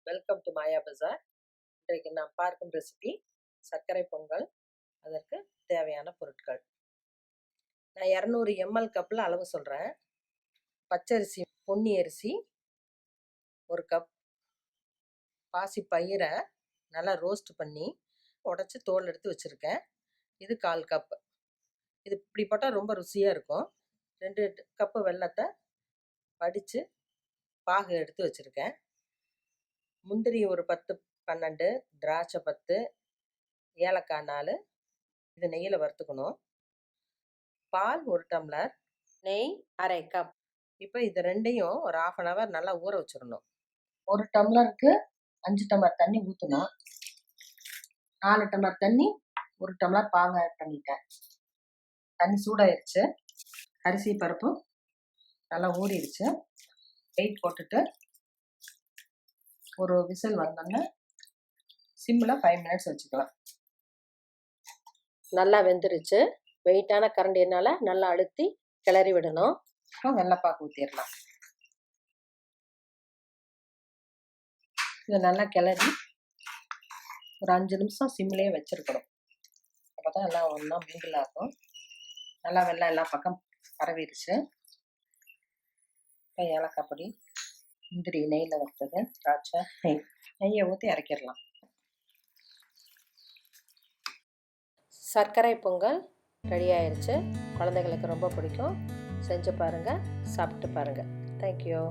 Welcome to மாயா பஜார். இன்றைக்கு நாம் பார்க்கும் ரெசிபி சர்க்கரை பொங்கல். அதற்கு தேவையான பொருட்கள் நான் 200 ml கப்பில் அளவு சொல்கிறேன். பச்சரிசி பொன்னி அரிசி 1 கப், பாசி பயிரை நல்லா ரோஸ்ட் பண்ணி உடச்சி தோல் எடுத்து வச்சுருக்கேன். இது 1/4 கப். இது இப்படி போட்டால் ரொம்ப ருசியாக இருக்கும். 2 கப்பு வெல்லத்தை வடித்து பாகு எடுத்து வச்சுருக்கேன். முந்திரி ஒரு 10-12, திராட்சை 10, ஏலக்காய் 4. இது நெய்யில் வறுத்துக்கணும். பால் 1 டம்ளர், நெய் 1/2 கப். இப்போ இது ரெண்டையும் ஒரு 1/2 hour நல்லா ஊற வச்சிடணும். 1 டம்ளருக்கு 5 டம்ளர் தண்ணி ஊற்றணும். 4 டம்ளர் தண்ணி 1 டம்ளர் பால் ஆட் பண்ணிட்டேன். தண்ணி சூடாயிருச்சு. அரிசி பருப்பு நல்லா ஊறிடுச்சு. வெயிட் போட்டுட்டு ஒரு விசில் வந்தோன்னே சிம்மில் 5 minutes வச்சுக்கலாம். நல்லா வெந்துருச்சு. வெயிட்டான கரண்டினால் நல்லா அழுத்தி கிளறி விடணும். இப்போ வெள்ளைப்பாக்கு ஊற்றிடலாம். இதை நல்லா கிளறி ஒரு 5 நிமிஷம் சிம்லேயே வச்சுருக்கணும். அப்போ தான் எல்லாம் ஒன்றா மிங்கிள் ஆகும். நல்லா வெள்ளை எல்லா பக்கம் பரவிடுச்சு. இப்போ ஏலக்காய் பொடி, முந்திரி நெய்யில் வறுத்தது, திராட்சை, நெய்யை ஊற்றி இறக்கிடலாம். சர்க்கரை பொங்கல் ரெடி ஆயிடுச்சு. குழந்தைகளுக்கு ரொம்ப பிடிக்கும். செஞ்சு பாருங்கள், சாப்பிட்டு பாருங்கள். தேங்க்யூ.